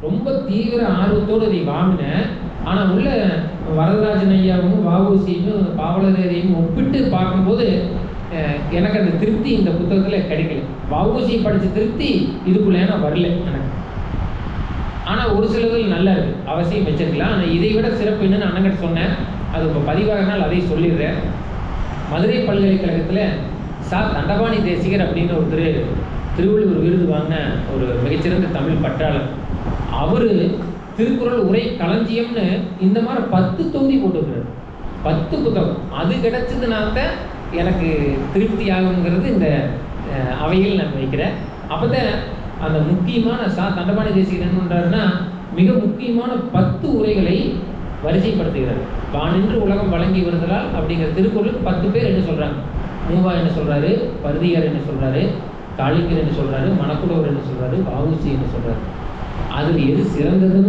ரொம்ப தீவிர ஆர்வத்தோடு அதை வாங்கினேன். ஆனால் உள்ள வரதராஜன் ஐயாவும் வ.உ.சியும் பாவலரேரையும் ஒப்பிட்டு பார்க்கும்போது எனக்கு அந்த திருப்தி இந்த புத்தகத்தில் கிடைக்கல. வ.உ.சி படித்த திருப்தி இதுக்குள்ளே நான் வரல எனக்கு. ஆனால் ஒரு சிலதில் நல்லா இருக்குது, அவசியம் வச்சிருக்கலாம். ஆனால் இதை விட சிறப்பு என்னன்னு அண்ணங்கிட்ட சொன்னேன். அது இப்போ பதிவாகனால் அதை சொல்லிடுறேன். மதுரை பல்கலைக்கழகத்தில் தண்டபாணி தேசிகர் அப்படின்னு ஒருத்தர் திருவள்ளுவர் விருது வாங்கின ஒரு மிகச்சிறந்த தமிழ் பற்றாளர். அவர் திருக்குறள் உரை களஞ்சியம்னு இந்த மாதிரி 10 தொகுதி போட்டுக்கிறார், 10 புத்தகம். அது கிடைச்சதுனாத்தான் எனக்கு திருப்தி ஆகுங்கிறது இந்த அவையில் நான் வைக்கிறேன். அப்போ தான் அந்த முக்கியமான தண்டபாணி தேசிகர் என்ன பண்ணுறாருன்னா, மிக முக்கியமான 10 உரைகளை வரிசைப்படுத்துகிறார். வானின்று உலகம் வழங்கி வருதலால் அப்படிங்கிற திருக்குறளுக்கு 10 பேர் என்ன சொல்கிறாங்க. மூவா என்ன சொல்கிறாரு, பருதியார் என்ன சொல்கிறாரு, காளிங்கர் என்ன சொல்கிறாரு, மணக்குடவர் என்ன சொல்கிறாரு, வ.உ.சி என்ன சொல்கிறாரு. அதில் எது சிறந்ததுன்னு